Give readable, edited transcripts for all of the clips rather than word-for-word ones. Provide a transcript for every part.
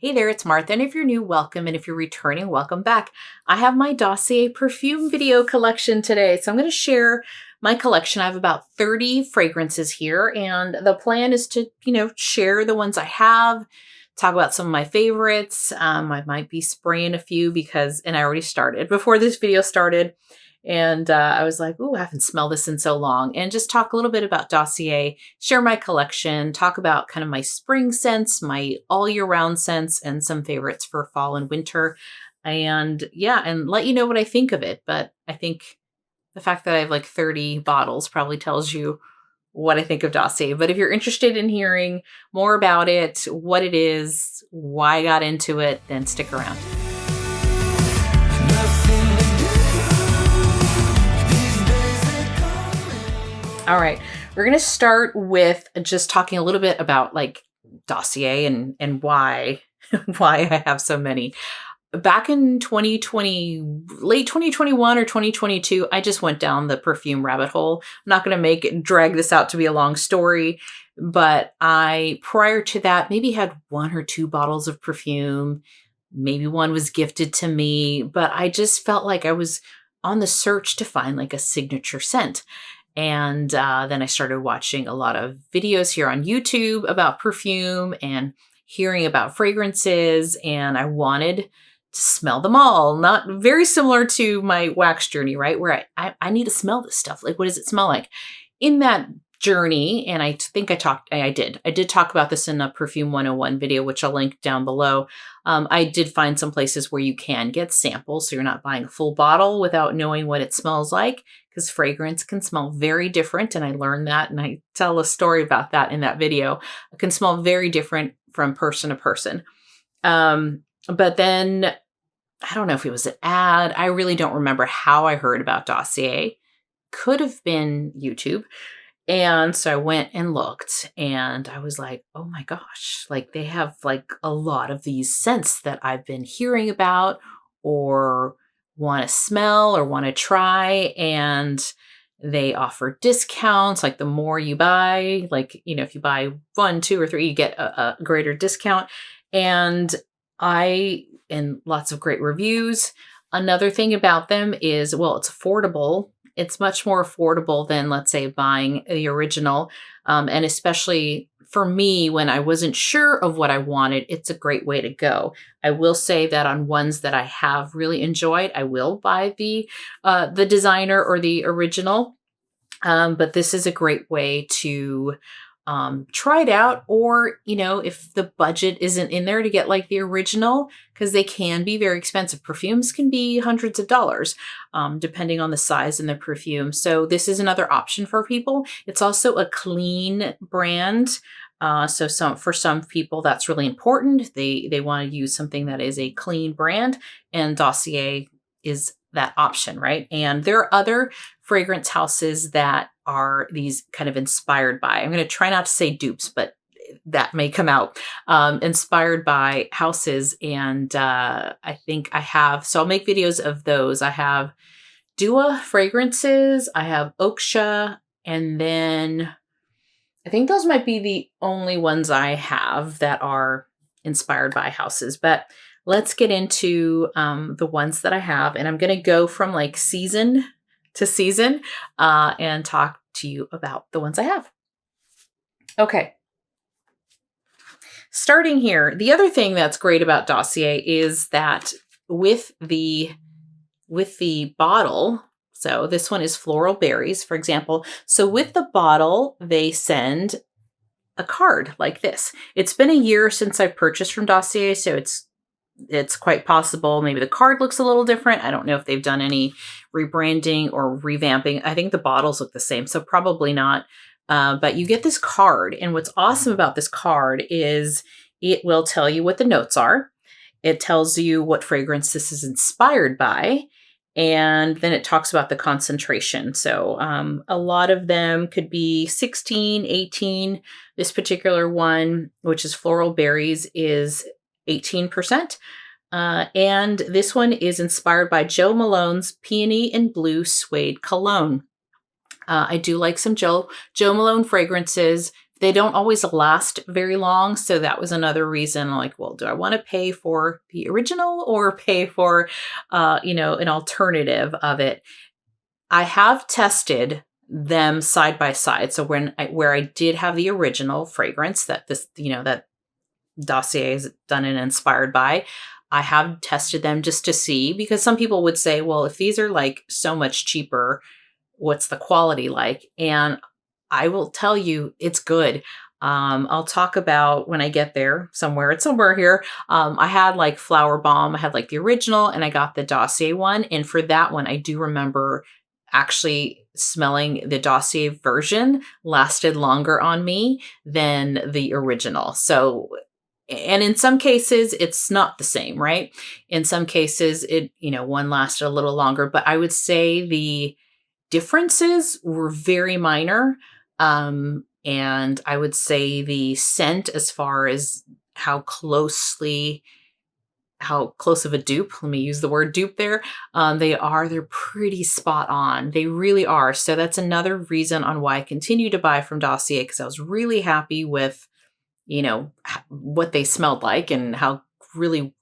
Hey there, it's Martha, and if you're new, welcome, and if you're returning, welcome back. I have my Dossier Perfume video collection today, so I'm going to share my collection. I have about 30 fragrances here, and the plan is to, share the ones I have, talk about some of my favorites. I might be spraying a few and I already started before this video started. And I was like, ooh, I haven't smelled this in so long. And just talk a little bit about Dossier, share my collection, talk about kind of my spring scents, my all year round scents, and some favorites for fall and winter. And yeah, and let you know what I think of it. But I think the fact that I have like 30 bottles probably tells you what I think of Dossier. But if you're interested in hearing more about it, what it is, why I got into it, then stick around. All right, we're going to start with just talking a little bit about like Dossier and why I have so many. Back in 2020, late 2021 or 2022, I just went down the perfume rabbit hole. I'm not going to drag this out to be a long story, but prior to that, maybe had 1 or 2 bottles of perfume. Maybe one was gifted to me, but I just felt like I was on the search to find like a signature scent. And then I started watching a lot of videos here on YouTube about perfume and hearing about fragrances. And I wanted to smell them all. Not very similar to my wax journey, right? Where I need to smell this stuff. Like, what does it smell like? In that journey, and I think I did talk about this in a Perfume 101 video, which I'll link down below. I did find some places where you can get samples, so you're not buying a full bottle without knowing what it smells like, because fragrance can smell very different, and I learned that, and I tell a story about that in that video. It can smell very different from person to person. But then, I don't know if it was an ad. I really don't remember how I heard about Dossier. Could have been YouTube. And so I went and looked, and I was like, oh my gosh, like they have like a lot of these scents that I've been hearing about or want to smell or want to try. And they offer discounts. Like the more you buy, like, if you buy 1, 2, or 3, you get a greater discount. And lots of great reviews. Another thing about them is, well, it's affordable. It's much more affordable than, let's say, buying the original. And especially for me, when I wasn't sure of what I wanted, it's a great way to go. I will say that on ones that I have really enjoyed, I will buy the designer or the original. But this is a great way to try it out, or, if the budget isn't in there, to get like the original, because they can be very expensive. Perfumes can be hundreds of dollars, depending on the size and the perfume. So this is another option for people. It's also a clean brand. So for some people, that's really important. They want to use something that is a clean brand, and Dossier is that option, right? And there are other fragrance houses that are these kind of inspired by, I'm going to try not to say dupes, but that may come out, inspired by houses. And I think I have, so I'll make videos of those. I have Dua fragrances, I have Oksha, and then I think those might be the only ones I have that are inspired by houses. But let's get into the ones that I have. And I'm going to go from like season to season and talk to you about the ones I have. Okay. Starting here, the other thing that's great about Dossier is that with the bottle, so this one is Floral Berries, for example. So with the bottle, they send a card like this. It's been a year since I purchased from Dossier, so it's quite possible maybe the card looks a little different. I don't know if they've done any rebranding or revamping. I think the bottles look the same, so probably not. But you get this card, and what's awesome about this card is it will tell you what the notes are. It tells you what fragrance this is inspired by, and then it talks about the concentration. So a lot of them could be 16, 18. This particular one, which is Floral Berries, is 18%. And this one is inspired by Jo Malone's Peony and Blue Suede Cologne. I do like some Jo Malone fragrances. They don't always last very long. So that was another reason I'm like, well, do I want to pay for the original or pay for, an alternative of it? I have tested them side by side. So where I did have the original fragrance that that Dossier is done and inspired by, I have tested them just to see, because some people would say, well, if these are like so much cheaper, what's the quality like? And I will tell you, it's good. I'll talk about when I get there somewhere. It's somewhere here. I had like Flower Bomb. I had like the original and I got the Dossier one. And for that one, I do remember actually smelling the Dossier version lasted longer on me than the original. So, and in some cases, it's not the same, right? In some cases, one lasted a little longer, but I would say the differences were very minor. And I would say the scent, as far as how close of a dupe, let me use the word dupe there, they're pretty spot on. They really are. So that's another reason on why I continue to buy from Dossier, because I was really happy with, what they smelled like and how really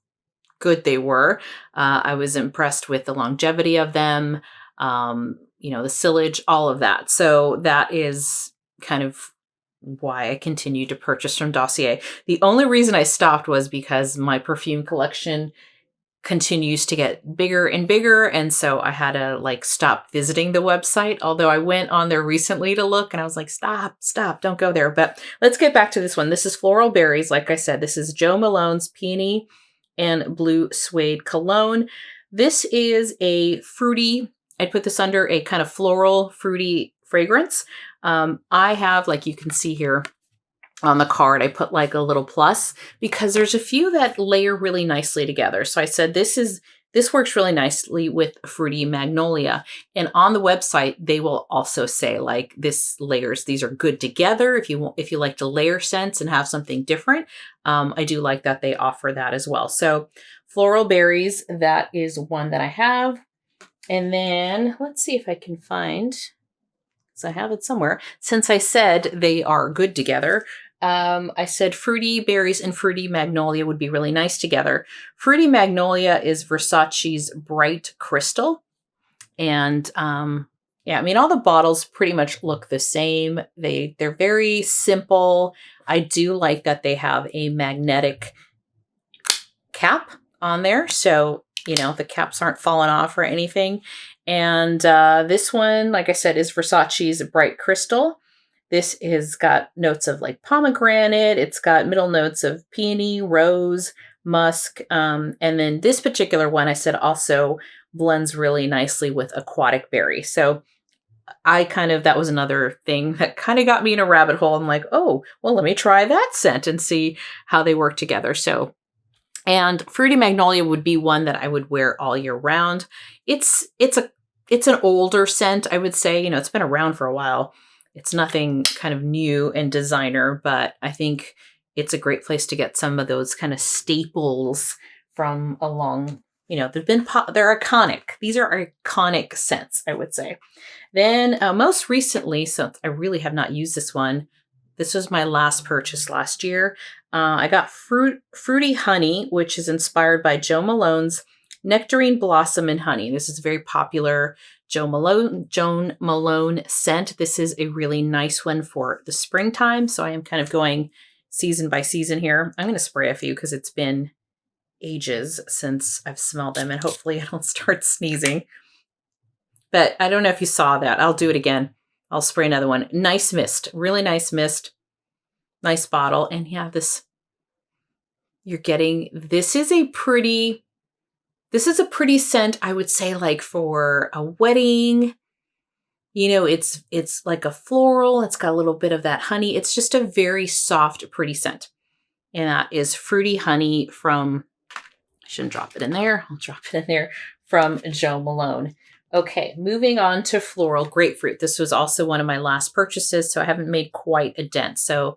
good they were. I was impressed with the longevity of them, the sillage, all of that. So that is kind of why I continue to purchase from Dossier. The only reason I stopped was because my perfume collection continues to get bigger and bigger. And so I had to stop visiting the website. Although I went on there recently to look and I was like, stop, don't go there. But let's get back to this one. This is Floral Berries. Like I said, this is Jo Malone's Peony and Blue Suede Cologne. This is a fruity, I'd put this under a kind of floral, fruity fragrance. I have, like you can see here on the card, I put like a little plus because there's a few that layer really nicely together. So I said, this works really nicely with Fruity Magnolia. And on the website, they will also say like this layers, these are good together. If you like to layer scents and have something different, I do like that they offer that as well. So Floral Berries, that is one that I have. And then let's see if I can find, so I have it somewhere. Since I said they are good together, I said Fruity Berries and Fruity Magnolia would be really nice together. Fruity Magnolia is Versace's Bright Crystal. And yeah, I mean, all the bottles pretty much look the same. They're very simple. I do like that they have a magnetic cap on there. So, the caps aren't falling off or anything. And this one, like I said, is Versace's Bright Crystal. This has got notes of like pomegranate. It's got middle notes of peony, rose, musk. And then this particular one, I said, also blends really nicely with aquatic berry. So that was another thing that kind of got me in a rabbit hole. I'm like, oh, well, let me try that scent and see how they work together. So, and Fruity Magnolia would be one that I would wear all year round. It's an older scent, I would say. It's been around for a while. It's nothing kind of new and designer, but I think it's a great place to get some of those kind of staples from along. They're iconic. These are iconic scents, I would say. Then most recently, since I really have not used this one, this was my last purchase last year. I got Fruity Honey, which is inspired by Jo Malone's Nectarine Blossom and Honey. This is a very popular Jo Malone scent. This is a really nice one for the springtime. So I am kind of going season by season here. I'm going to spray a few because it's been ages since I've smelled them, and hopefully I don't start sneezing. But I don't know if you saw that. I'll do it again. I'll spray another one. Nice mist, really nice mist. Nice bottle. And yeah, this is a pretty scent, I would say, like for a wedding. It's like a floral. It's got a little bit of that honey. It's just a very soft, pretty scent. And that is Fruity Honey from, I shouldn't drop it in there. I'll drop it in there, from Jo Malone. Okay, moving on to Floral Grapefruit. This was also one of my last purchases, so I haven't made quite a dent. So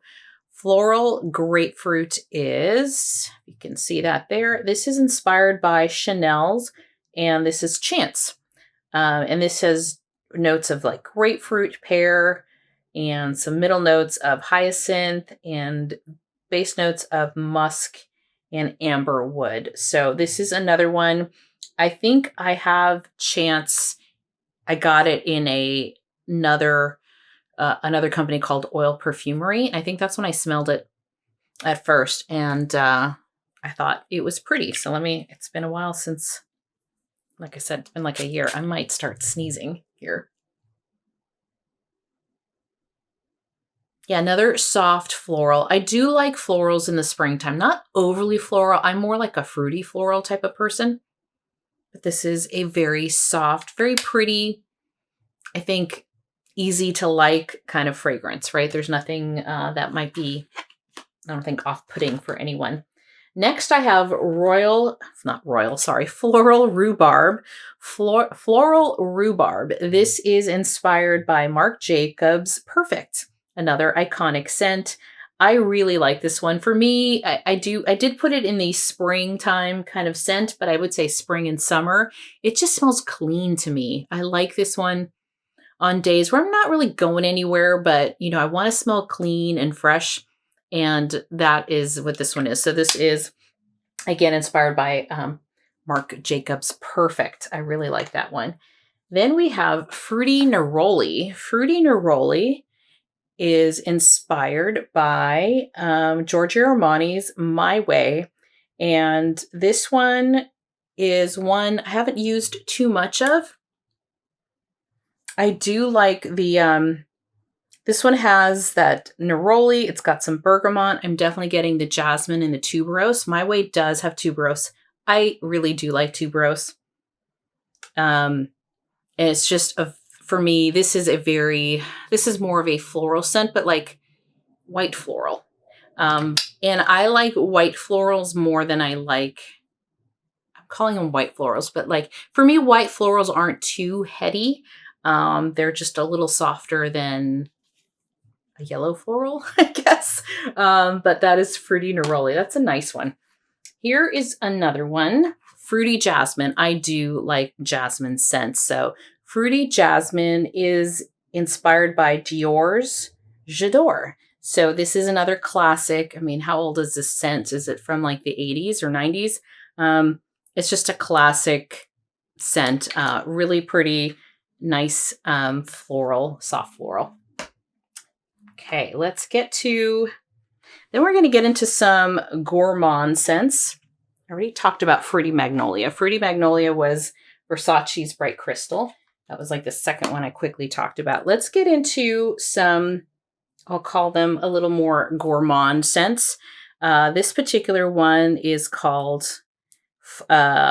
Floral Grapefruit is, you can see that there. This is inspired by Chanel's, and this is Chance. And this has notes of like grapefruit, pear, and some middle notes of hyacinth and base notes of musk and amber wood. So this is another one. I think I have Chance. I got it in another company called Oil Perfumery. I think that's when I smelled it at first, and I thought it was pretty. So it's been a while since, like I said, it's been like a year. I might start sneezing here. Yeah, another soft floral. I do like florals in the springtime. Not overly floral. I'm more like a fruity floral type of person. But this is a very soft, very pretty, I think easy to like kind of fragrance, right? There's nothing that might be, I don't think, off-putting for anyone. Next, I have Floral Rhubarb. Floral Rhubarb. This is inspired by Marc Jacobs Perfect, another iconic scent. I really like this one. For me, I did put it in the springtime kind of scent, but I would say spring and summer. It just smells clean to me. I like this one on days where I'm not really going anywhere, but I want to smell clean and fresh. And that is what this one is. So this is, again, inspired by Marc Jacobs Perfect. I really like that one. Then we have Fruity Neroli. Fruity Neroli is inspired by Giorgio Armani's My Way. And this one is one I haven't used too much of. I do like the... This one has that neroli. It's got some bergamot. I'm definitely getting the jasmine and the tuberose. My Way does have tuberose. I really do like tuberose. And it's just, for me, this is more of a floral scent, but like white floral. And I like white florals more than I'm calling them white florals, but like for me, white florals aren't too heady. They're just a little softer than a yellow floral, I guess. But that is Fruity Neroli. That's a nice one. Here is another one, Fruity Jasmine. I do like jasmine scents. So Fruity Jasmine is inspired by Dior's J'adore. So this is another classic. I mean, how old is this scent? Is it from like the 80s or 90s? It's just a classic scent. Really pretty, nice floral, soft floral. Okay, let's get to, then we're going to get into some Gourmand scents. I already talked about Fruity Magnolia. Fruity Magnolia was Versace's Bright Crystal. That was like the second one I quickly talked about. Let's get into some, I'll call them a little more gourmand scents. This particular one is called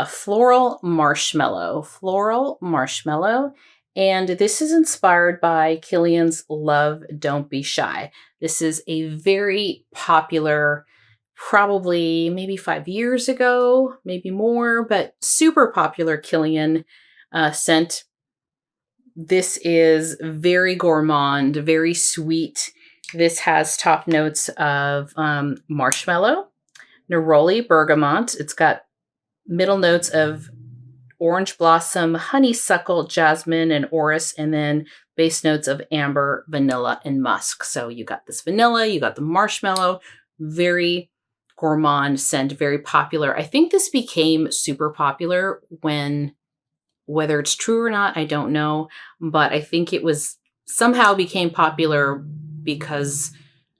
Floral Marshmallow. Floral Marshmallow. And this is inspired by Kilian's Love Don't Be Shy. This is a very popular, probably maybe 5 years ago, maybe more, but super popular Kilian scent. This is very gourmand, very sweet. This has top notes of marshmallow, neroli, bergamot. It's got middle notes of orange blossom, honeysuckle, jasmine, and orris, and then base notes of amber, vanilla, and musk. So you got this vanilla, you got the marshmallow, very gourmand scent, very popular. I think this became super popular when, whether it's true or not, I don't know, but I think it was somehow became popular because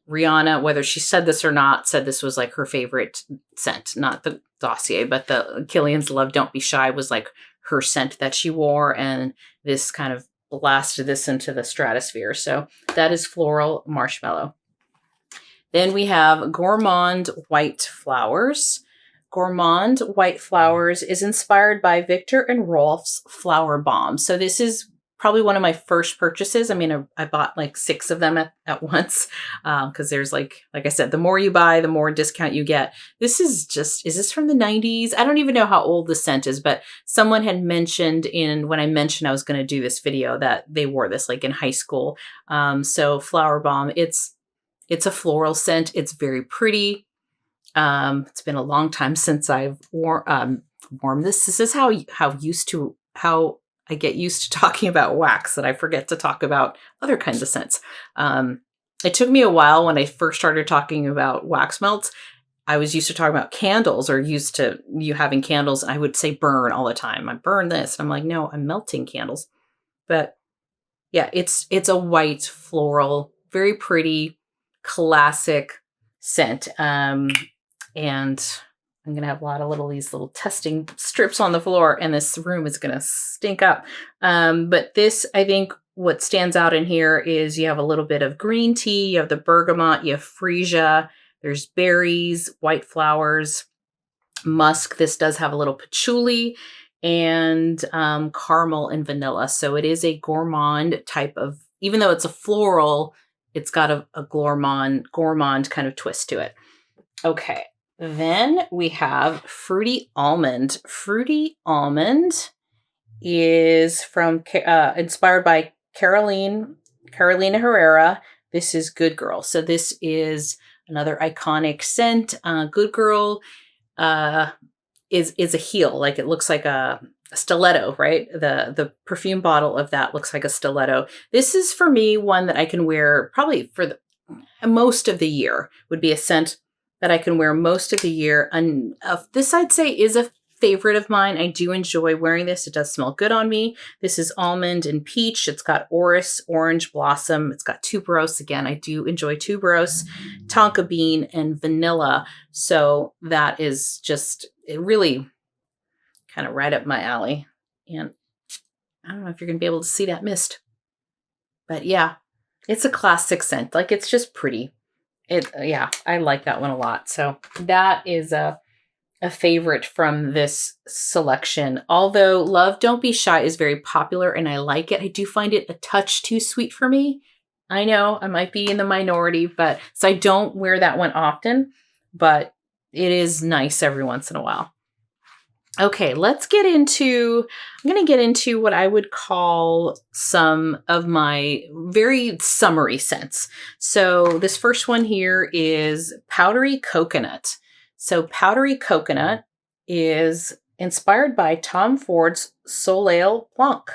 Rihanna, whether she said this or not, said this was like her favorite scent, not the Dossier, but the Kilian's Love Don't Be Shy was like her scent that she wore, and this kind of blasted this into the stratosphere. So that is Floral Marshmallow. Then we have Gourmand White Flowers. Gourmand White Flowers is inspired by Victor and Rolf's Flower Bomb. So this is probably one of my first purchases. I mean, I bought like 6 of them at once because there's like I said, the more you buy, the more discount you get. This is this from the 90s? I don't even know how old the scent is, but someone had mentioned when I mentioned I was going to do this video that they wore this like in high school. So Flower Bomb, it's a floral scent. It's very pretty. It's been a long time since I've worn this. This is how I get used to talking about wax that I forget to talk about other kinds of scents. It took me a while when I first started talking about wax melts. I was used to talking about candles, or used to you having candles. And I would say burn all the time. I burn this. And I'm like, no, I'm melting candles. But yeah, it's a white floral, very pretty, classic scent. And I'm going to have a lot of these little testing strips on the floor, and this room is going to stink up. But this, I think what stands out in here is you have a little bit of green tea, you have the bergamot, you have freesia, there's berries, white flowers, musk. This does have a little patchouli, and caramel and vanilla. So it is a gourmand type of, even though it's a floral, it's got a gourmand kind of twist to it. Okay. Then we have Fruity Almond. Fruity Almond is from inspired by Carolina Herrera. This is Good Girl. So this is another iconic scent. Good Girl is a heel, like it looks like a stiletto, right? The perfume bottle of that looks like a stiletto. This is for me one that I can wear probably for most of the year. Would be a scent that I can wear most of the year. And this, I'd say, is a favorite of mine. I do enjoy wearing this. It does smell good on me. This is almond and peach. It's got orris, orange blossom. It's got tuberose. Again, I do enjoy tuberose, tonka bean, and vanilla. So that is just, it really kind of right up my alley. And I don't know if you're going to be able to see that mist. But yeah, it's a classic scent. Like, it's just pretty. Yeah, I like that one a lot. So that is a favorite from this selection. Although Love Don't Be Shy is very popular and I like it, I do find it a touch too sweet for me. I know I might be in the minority, but so I don't wear that one often, but it is nice every once in a while. Okay, let's get into, I'm going to get into what I would call some of my very summery scents. So this first one here is Powdery Coconut. So Powdery Coconut is inspired by Tom Ford's Soleil Blanc.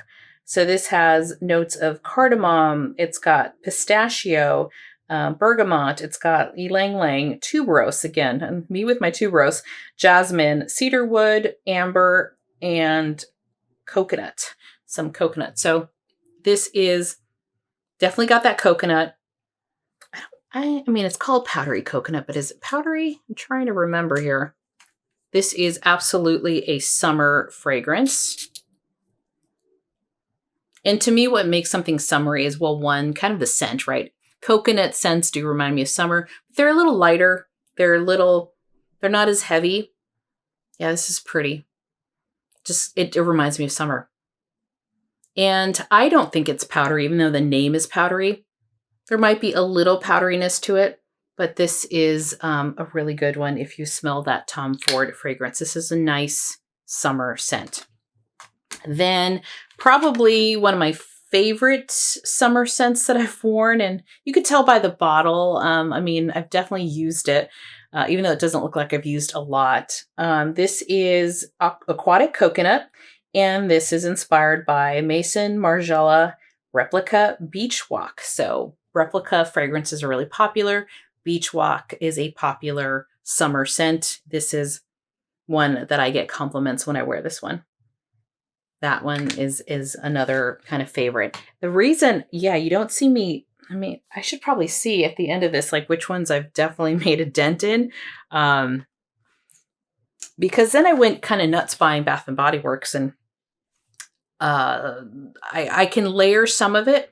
So this has notes of cardamom, it's got pistachio, bergamot, it's got ylang ylang, tuberose again, and me with my tuberose, jasmine, cedarwood, amber, and coconut, some coconut. So this is definitely got that coconut. I mean, it's called Powdery Coconut, but is it powdery? I'm trying to remember here. This is absolutely a summer fragrance. And to me, what makes something summery is, well, one, kind of the scent, right? Coconut scents do remind me of summer. They're a little lighter. They're not as heavy. Yeah, this is pretty. Just, it reminds me of summer. And I don't think it's powdery, even though the name is powdery. There might be a little powderiness to it, but this is a really good one if you smell that Tom Ford fragrance. This is a nice summer scent. Then probably one of my favorite summer scents that I've worn, and you could tell by the bottle. I mean, I've definitely used it, even though it doesn't look like I've used a lot. This is Aquatic Coconut, and this is inspired by Maison Margiela Replica Beach Walk. So replica fragrances are really popular. Beach Walk is a popular summer scent. This is one that I get compliments when I wear this one. That one is another kind of favorite. The reason, yeah, you don't see me, I mean, I should probably see at the end of this, like which ones I've definitely made a dent in. Because then I went kind of nuts buying Bath and Body Works, and I can layer some of it,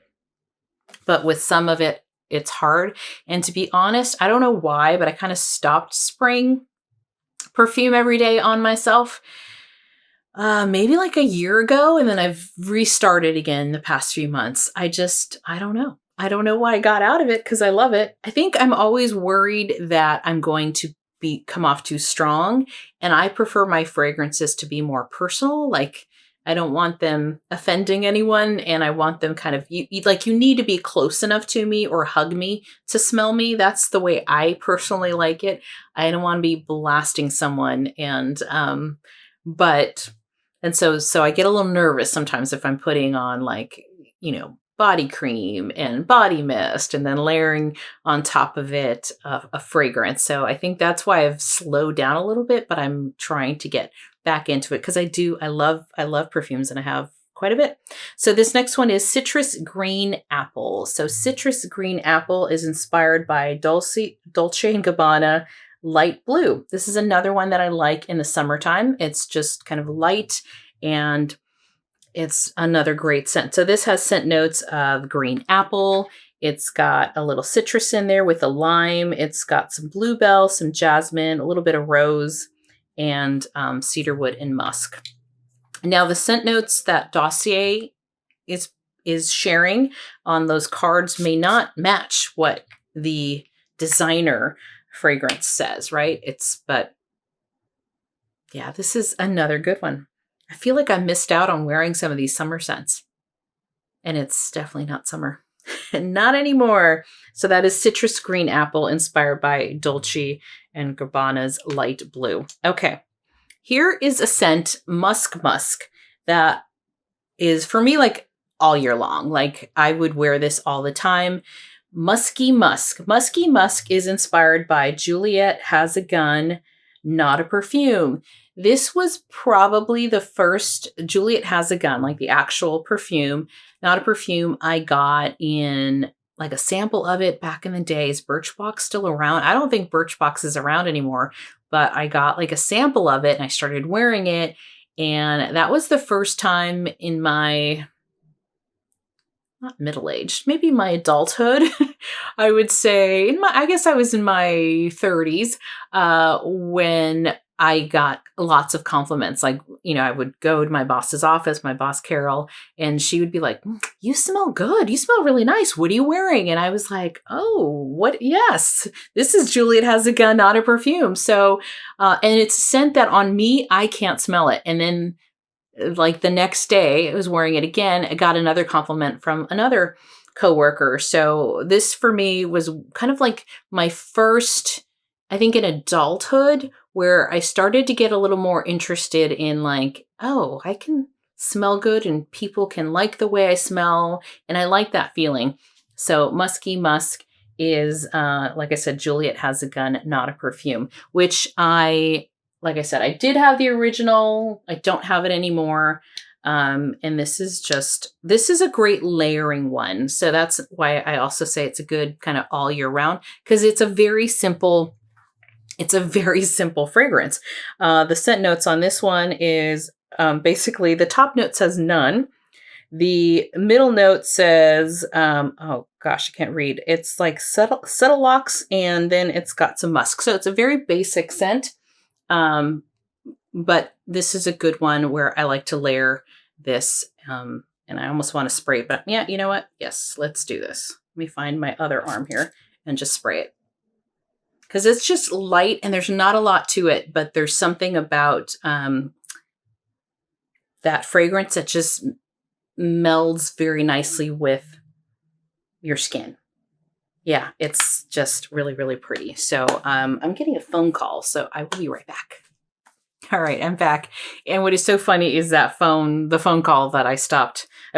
but with some of it, it's hard. And to be honest, I don't know why, but I kind of stopped spraying perfume every day on myself. Maybe like a year ago, and then I've restarted again the past few months. I don't know. I don't know why I got out of it, because I love it. I think I'm always worried that I'm going to come off too strong, and I prefer my fragrances to be more personal. Like, I don't want them offending anyone, and I want them kind of, you need to be close enough to me or hug me to smell me. That's the way I personally like it. I don't want to be blasting someone, and but And so I get a little nervous sometimes if I'm putting on like, body cream and body mist and then layering on top of it a fragrance. So I think that's why I've slowed down a little bit, but I'm trying to get back into it because I love perfumes and I have quite a bit. So this next one is Citrus Green Apple. So Citrus Green Apple is inspired by Dolce & Gabbana Light Blue. This is another one that I like in the summertime. It's just kind of light and it's another great scent. So this has scent notes of green apple. It's got a little citrus in there with a lime. It's got some bluebell, some jasmine, a little bit of rose, and cedarwood and musk. Now the scent notes that Dossier is sharing on those cards may not match what the designer fragrance says, right? But yeah, this is another good one. I feel like I missed out on wearing some of these summer scents, and it's definitely not summer. Not anymore. So that is Citrus Green Apple, inspired by Dolce & Gabbana's Light Blue. Okay. Here is a scent, Musk, that is for me like all year long. Like I would wear this all the time. Musky Musk. Musky Musk is inspired by Juliet Has a Gun, Not a Perfume. This was probably the first Juliet Has a Gun, like the actual perfume, Not a Perfume, I got in like a sample of it back in the day. Is Birchbox still around? I don't think Birchbox is around anymore, but I got like a sample of it and I started wearing it. And that was the first time in my, not middle-aged, maybe my adulthood, I would say, I guess I was in my 30s, when I got lots of compliments. Like, I would go to my boss's office, my boss, Carol, and she would be like, you smell good. You smell really nice. What are you wearing? And I was like, oh, what? Yes, this is Juliet Has a Gun, Not a Perfume. So, and it's a scent that on me, I can't smell it. And then like the next day I was wearing it again. I got another compliment from another coworker. So this for me was kind of like my first, I think, in adulthood, where I started to get a little more interested in like, oh, I can smell good and people can like the way I smell. And I like that feeling. So Musky Musk is, like I said, Juliet Has a Gun, Not a Perfume, which like I said, I did have the original. I don't have it anymore. And this is a great layering one. So that's why I also say it's a good kind of all year round, because it's a very simple fragrance. The scent notes on this one is basically the top note says none. The middle note says, oh gosh, I can't read. It's like subtle locks, and then it's got some musk. So it's a very basic scent. But this is a good one where I like to layer this, and I almost want to spray it, but yeah, you know what? Yes, let's do this. Let me find my other arm here and just spray it. Because it's just light and there's not a lot to it, but there's something about that fragrance that just melds very nicely with your skin. Yeah, it's just really, really pretty. So I'm getting a phone call, so I will be right back. All right, I'm back. And what is so funny is that the phone call that I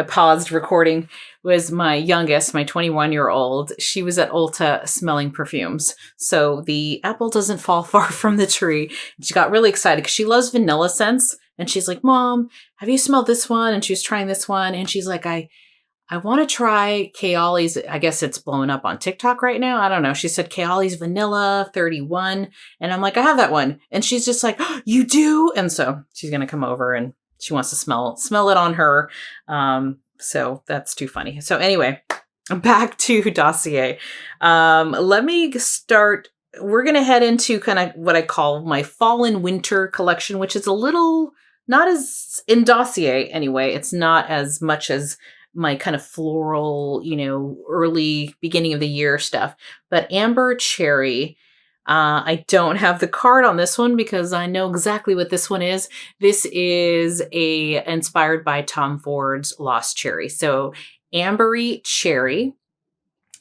paused recording, was my youngest, my 21-year-old. She was at Ulta smelling perfumes. So the apple doesn't fall far from the tree. She got really excited because she loves vanilla scents. And she's like, Mom, have you smelled this one? And she was trying this one. And she's like, I want to try Kayali's. I guess it's blowing up on TikTok right now. I don't know. She said Kayali's Vanilla 31. And I'm like, I have that one. And she's just like, oh, you do? And so she's going to come over and she wants to smell it on her. So that's too funny. So anyway, back to Dossier. Let me start. We're going to head into kind of what I call my fall and winter collection, which is a little, not as in Dossier anyway. It's not as much as my kind of floral, early beginning of the year stuff. But Amber Cherry, I don't have the card on this one because I know exactly what this one is. This is inspired by Tom Ford's Lost Cherry. So Ambery Cherry,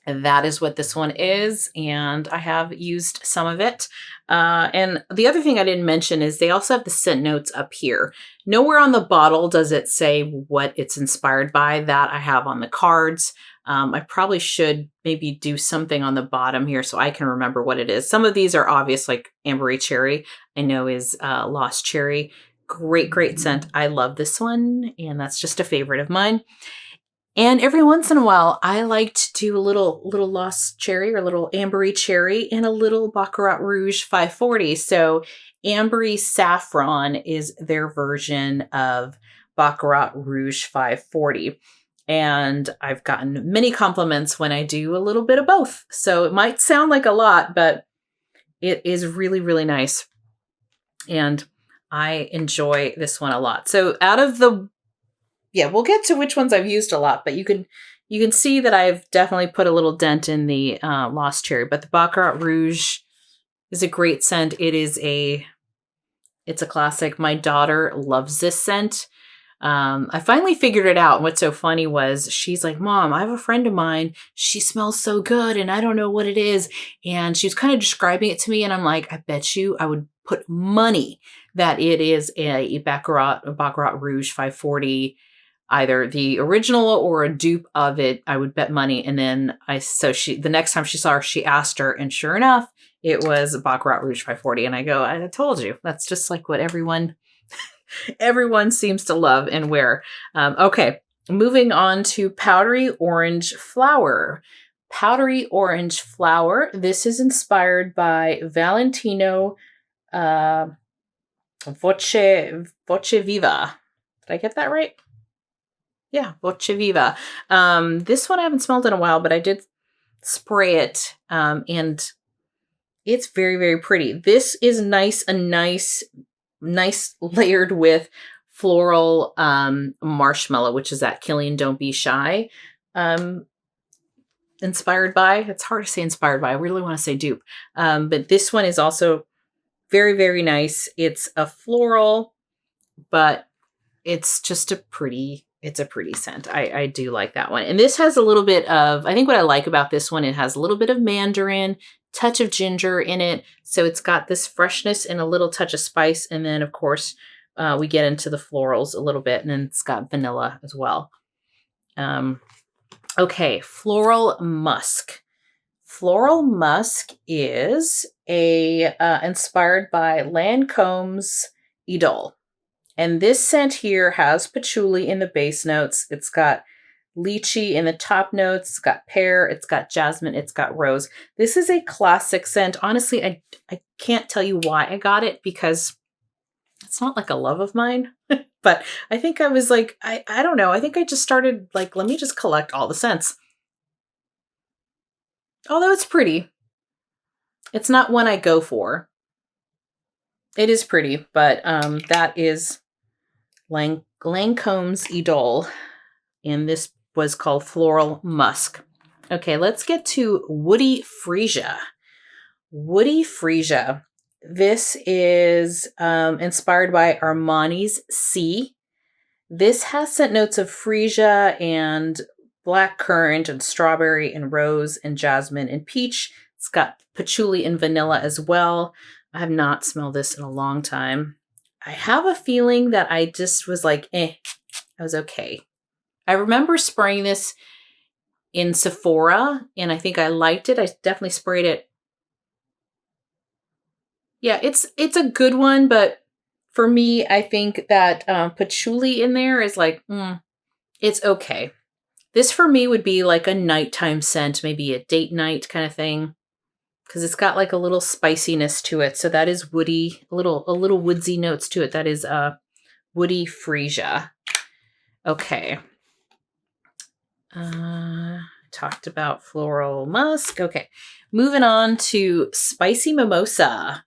that is what this one is. And I have used some of it. And the other thing I didn't mention is they also have the scent notes up here. Nowhere on the bottle does it say what it's inspired by. That I have on the cards. I probably should maybe do something on the bottom here so I can remember what it is. Some of these are obvious, like Ambery Cherry, I know is Lost Cherry. Great, great scent. I love this one, and that's just a favorite of mine. And every once in a while, I like to do a little Lost Cherry or a little Ambery Cherry and a little Baccarat Rouge 540. So Ambery Saffron is their version of Baccarat Rouge 540. And I've gotten many compliments when I do a little bit of both. So it might sound like a lot, but it is really, really nice. And I enjoy this one a lot. So out of the, yeah, we'll get to which ones I've used a lot, but you can see that I've definitely put a little dent in the Lost Cherry. But the Baccarat Rouge is a great scent. It's a classic. My daughter loves this scent. I finally figured it out. And what's so funny was she's like, Mom, I have a friend of mine. She smells so good and I don't know what it is. And she was kind of describing it to me. And I'm like, I bet you I would put money that it is a Baccarat Rouge 540, either the original or a dupe of it. I would bet money. And then the next time she saw her, she asked her, and sure enough, it was Baccarat Rouge 540. And I go, I told you, that's just like what everyone seems to love and wear. Okay, moving on to Powdery Orange Flower. Powdery Orange Flower. This is inspired by Valentino Voce Viva. Did I get that right? Yeah, Voce Viva. This one I haven't smelled in a while, but I did spray it, and it's very, very pretty. This is nice layered with Floral Marshmallow, which is that Killian Don't Be Shy inspired by. It's hard to say inspired by. I really want to say dupe. But this one is also very, very nice. It's a floral, but it's just a pretty scent. I do like that one. And this has a little bit of, I think what I like about this one, it has a little bit of mandarin, touch of ginger in it. So it's got this freshness and a little touch of spice. And then of course, we get into the florals a little bit, and then it's got vanilla as well. Okay, Floral Musk. Floral Musk is inspired by Lancome's Idole. And this scent here has patchouli in the base notes. It's got lychee in the top notes. It's got pear. It's got jasmine. It's got rose. This is a classic scent. Honestly, I can't tell you why I got it, because it's not like a love of mine. But I think I was like, I don't know. I think I just started like, let me just collect all the scents. Although it's pretty. It's not one I go for. It is pretty, but that is Lancome's Idole, and this was called Floral Musk. Okay, let's get to Woody Freesia. Woody Freesia. This is inspired by Armani's C. This has scent notes of freesia and blackcurrant and strawberry and rose and jasmine and peach. It's got patchouli and vanilla as well. I have not smelled this in a long time. I have a feeling that I just was like, I was okay. I remember spraying this in Sephora, and I think I liked it. I definitely sprayed it. Yeah, it's a good one, but for me, I think that patchouli in there is like, it's okay. This for me would be like a nighttime scent, maybe a date night kind of thing, because it's got like a little spiciness to it. So that is woody, a little woodsy notes to it. That is Woody Freesia. Okay. Talked about Floral Musk. Okay, moving on to Spicy Mimosa.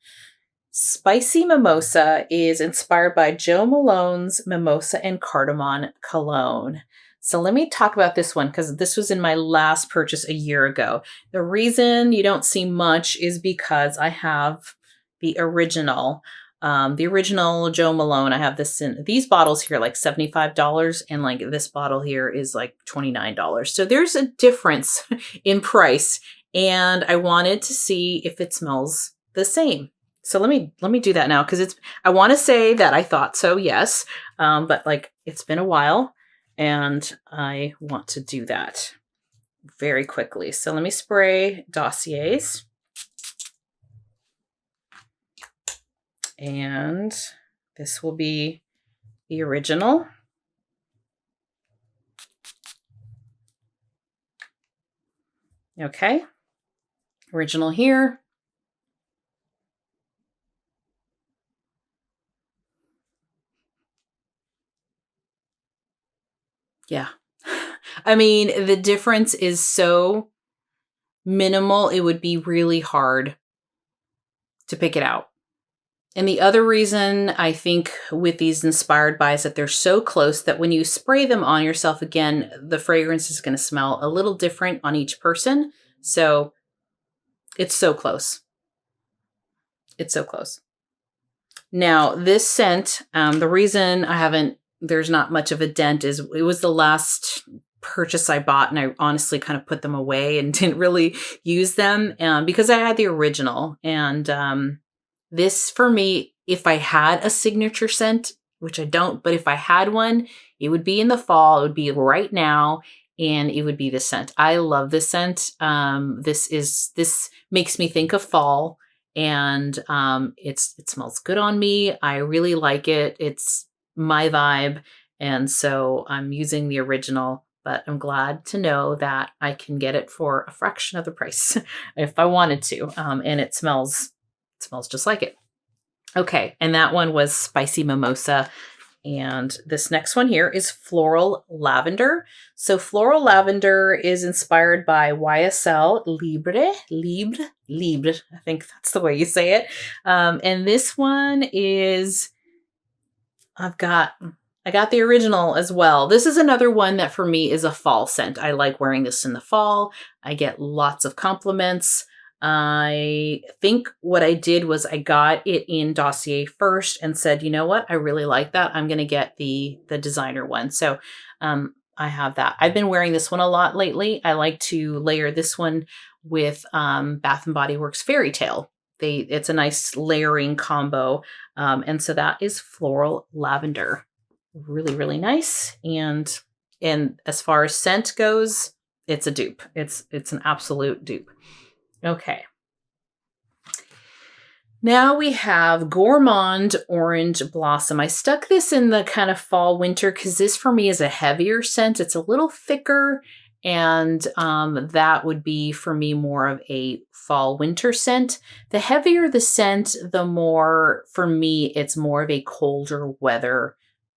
Spicy Mimosa is inspired by Jo Malone's Mimosa and Cardamom Cologne. So let me talk about this one, because this was in my last purchase a year ago. The reason you don't see much is because I have the original Jo Malone. I have this in these bottles here, like $75, and like this bottle here is like $29. So there's a difference in price, and I wanted to see if it smells the same. So let me do that now because I want to say that I thought so, yes, but like it's been a while, and I want to do that very quickly. So let me spray Dossiers, and this will be the original. Okay, original here. Yeah. I mean, the difference is so minimal, it would be really hard to pick it out. And the other reason I think with these inspired by is that they're so close that when you spray them on yourself again, the fragrance is going to smell a little different on each person. So it's so close. It's so close. Now, this scent, the reason there's not much of a dent is it was the last purchase I bought, and I honestly kind of put them away and didn't really use them because I had the original. And this, for me, if I had a signature scent, which I don't, but if I had one, it would be in the fall. It would be right now, and it would be this scent. I love this scent. This makes me think of fall, and it smells good on me. I really like it. It's my vibe, and so I'm using the original. But I'm glad to know that I can get it for a fraction of the price if I wanted to, and it smells just like it. Okay, and that one was Spicy Mimosa. And this next one here is Floral Lavender. So Floral Lavender is inspired by YSL Libre. I think that's the way you say it. And this one is, I got the original as well. This is another one that for me is a fall scent. I like wearing this in the fall. I get lots of compliments. I think what I did was I got it in Dossier first and said, you know what? I really like that. I'm going to get the designer one. So I have that. I've been wearing this one a lot lately. I like to layer this one with Bath & Body Works Fairy Tale. It's a nice layering combo. And so that is Floral Lavender. Really, really nice. And as far as scent goes, it's a dupe. It's an absolute dupe. Okay. Now we have Gourmand Orange Blossom. I stuck this in the kind of fall winter because this for me is a heavier scent. It's a little thicker, and that would be for me more of a fall winter scent. The heavier the scent, the more for me it's more of a colder weather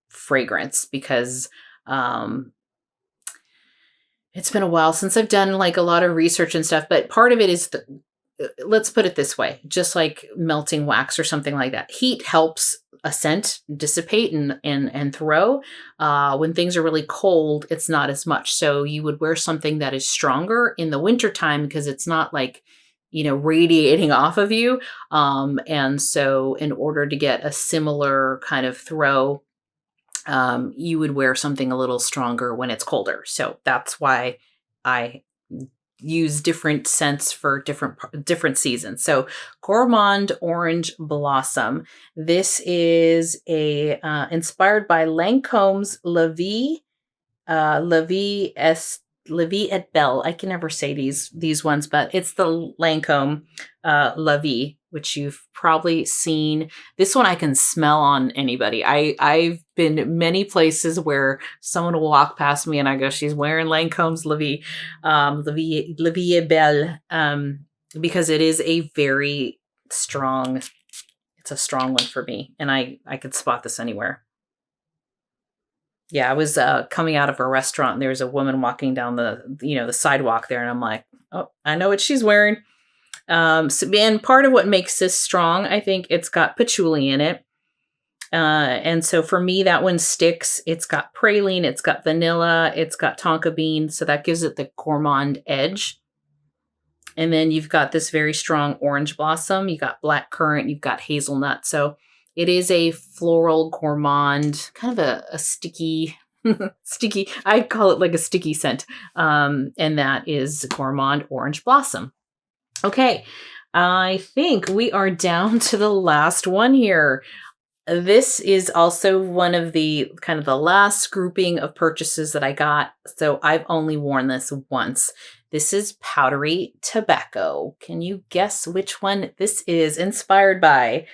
fragrance because it's been a while since I've done like a lot of research and stuff, but part of it is let's put it this way, just like melting wax or something like that. Heat helps a scent dissipate and throw. When things are really cold, it's not as much. So you would wear something that is stronger in the wintertime because it's not like, radiating off of you. And so in order to get a similar kind of throw, you would wear something a little stronger when it's colder. So that's why I use different scents for different seasons. So Gourmand Orange Blossom. This is inspired by Lancome's La Vie et Belle. I can never say these ones, but it's the Lancome La Vie, which you've probably seen. This one I can smell on anybody. I've been many places where someone will walk past me and I go, she's wearing Lancome's La Vie, La Vie et Belle, because it is a very strong, it's a strong one for me. And I could spot this anywhere. Yeah, I was coming out of a restaurant and there was a woman walking down the sidewalk there, and I'm like, oh, I know what she's wearing. And part of what makes this strong, I think it's got patchouli in it. And so for me, that one sticks. It's got praline, it's got vanilla, it's got tonka bean. So that gives it the gourmand edge. And then you've got this very strong orange blossom. You got black currant, you've got hazelnut. So it is a floral gourmand, kind of a sticky, I call it like a sticky scent. And that is Gourmand Orange Blossom. Okay. I think we are down to the last one here. This is also one of the kind of the last grouping of purchases that I got. So I've only worn this once. This is Powdery Tobacco. Can you guess which one this is inspired by?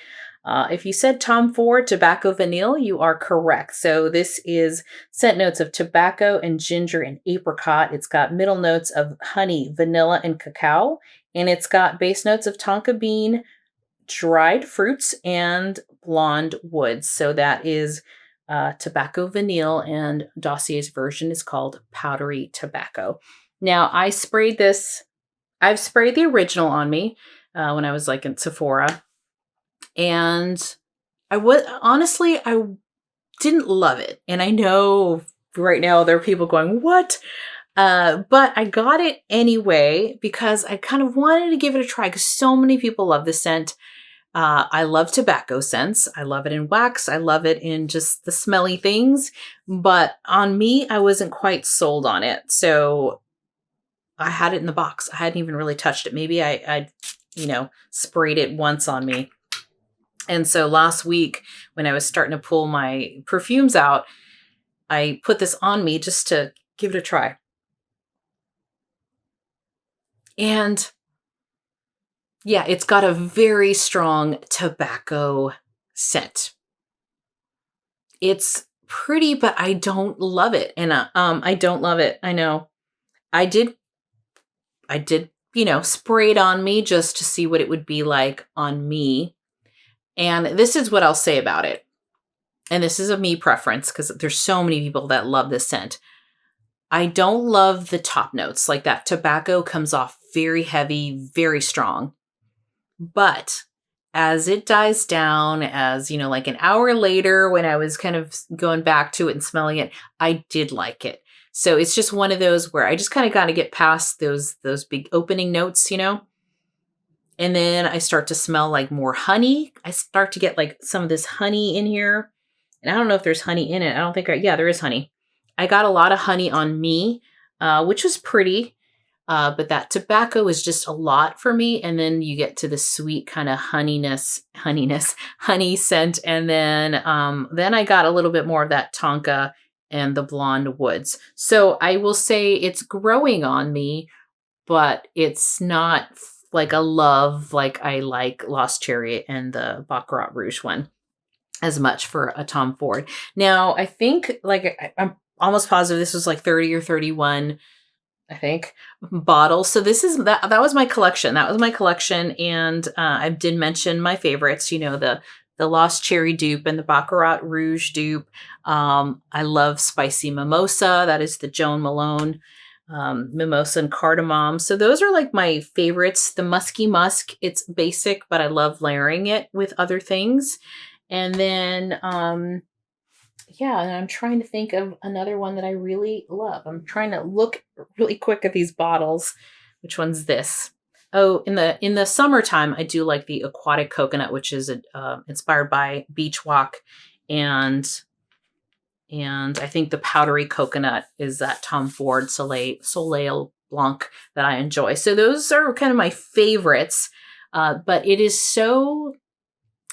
If you said Tom Ford Tobacco Vanille, you are correct. So this is scent notes of tobacco and ginger and apricot. It's got middle notes of honey, vanilla, and cacao. And it's got base notes of tonka bean, dried fruits, and blonde woods. So that is tobacco vanille, and Dossier's version is called Powdery Tobacco. Now I sprayed this. I've sprayed the original on me when I was like in Sephora. And I didn't love it. And I know right now there are people going, what? But I got it anyway because I kind of wanted to give it a try because so many people love the scent. I love tobacco scents. I love it in wax. I love it in just the smelly things. But on me, I wasn't quite sold on it. So I had it in the box. I hadn't even really touched it. Maybe I sprayed it once on me. And so last week when I was starting to pull my perfumes out, I put this on me just to give it a try. And yeah, it's got a very strong tobacco scent. It's pretty, but I don't love it. And I don't love it. I know. I did, spray it on me just to see what it would be like on me. And this is what I'll say about it. And this is a me preference because there's so many people that love this scent. I don't love the top notes. Like that tobacco comes off very heavy, very strong. But as it dies down, as, like an hour later when I was kind of going back to it and smelling it, I did like it. So it's just one of those where I just kind of got to get past those big opening notes, And then I start to smell like more honey. I start to get like some of this honey in here. And I don't know if there's honey in it. I don't think, yeah, there is honey. I got a lot of honey on me, which was pretty. But that tobacco is just a lot for me. And then you get to the sweet kind of honey scent. And then I got a little bit more of that tonka and the blonde woods. So I will say it's growing on me, but it's not like a love like I like Lost Cherry and the Baccarat Rouge one as much for a Tom Ford. Now, I think I'm almost positive this was like 30 or 31, I think, bottles. So this is that was my collection. That was my collection. And I did mention my favorites, the Lost Cherry dupe and the Baccarat Rouge dupe. I love Spicy Mimosa. That is the Joan Malone Mimosa and cardamom. So those are like my favorites. The Musky Musk, it's basic, but I love layering it with other things. And then, and I'm trying to think of another one that I really love. I'm trying to look really quick at these bottles. Which one's this? Oh, in the summertime, I do like the Aquatic Coconut, which is inspired by Beach Walk, and I think the Powdery Coconut is that Tom Ford Soleil Blanc that I enjoy. So those are kind of my favorites, but it is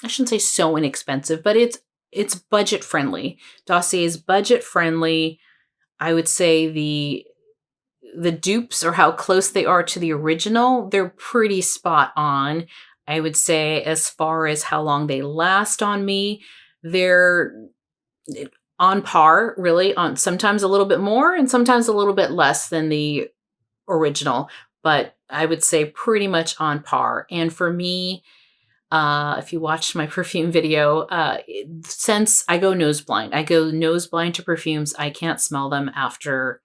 I shouldn't say so inexpensive, but it's budget friendly. Dossier is budget friendly. I would say the dupes or how close they are to the original, they're pretty spot on. I would say as far as how long they last on me, they're on par, really, on sometimes a little bit more and sometimes a little bit less than the original, but I would say pretty much on par. And for me, if you watched my perfume video, since I go nose blind to perfumes, I can't smell them after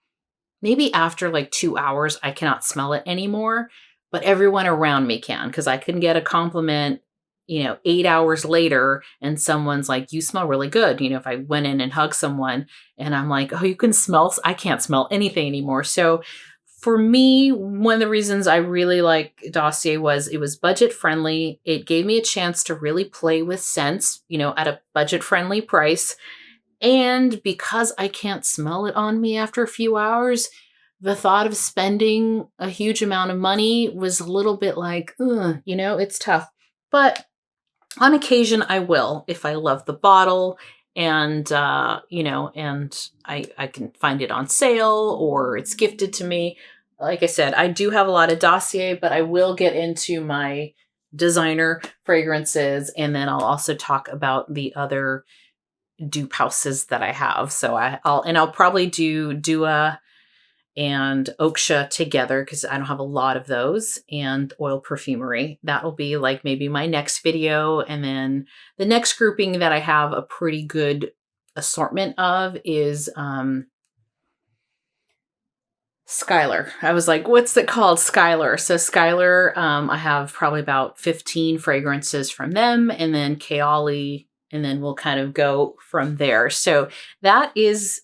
like 2 hours. I cannot smell it anymore, but everyone around me can, because I can get a compliment, 8 hours later and someone's like, you smell really good. If I went in and hugged someone and I'm like, oh, you can smell, I can't smell anything anymore. So for me, one of the reasons I really like Dossier was it was budget friendly. It gave me a chance to really play with scents, at a budget friendly price. And because I can't smell it on me after a few hours, the thought of spending a huge amount of money was a little bit like, ugh, you know, it's tough. But on occasion, I will if I love the bottle and, you know, and I can find it on sale or it's gifted to me. Like I said, I do have a lot of Dossier, but I will get into my designer fragrances, and then I'll also talk about the other dupe houses that I have. So I'll probably do Dua and Oksha together because I don't have a lot of those, and oil perfumery. That'll be like maybe my next video. And then the next grouping that I have a pretty good assortment of is Skylar. I was like, what's it called? Skylar. So Skylar, I have probably about 15 fragrances from them, and then Kaoli, and then we'll kind of go from there. So that is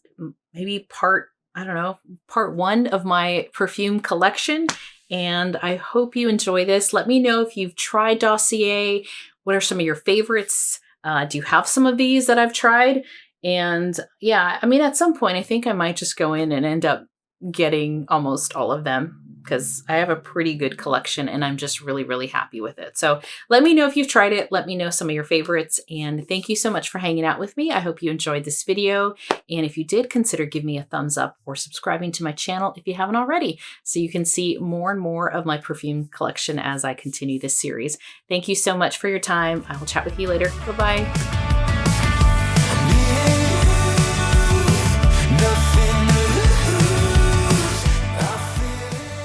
maybe part 1 of my perfume collection. And I hope you enjoy this. Let me know if you've tried Dossier. What are some of your favorites? Do you have some of these that I've tried? And yeah, I mean, at some point, I think I might just go in and end up getting almost all of them because I have a pretty good collection and I'm just really, really happy with it. So let me know if you've tried it. Let me know some of your favorites. And thank you so much for hanging out with me. I hope you enjoyed this video. And if you did, consider giving me a thumbs up or subscribing to my channel if you haven't already, so you can see more and more of my perfume collection as I continue this series. Thank you so much for your time. I will chat with you later. Bye-bye.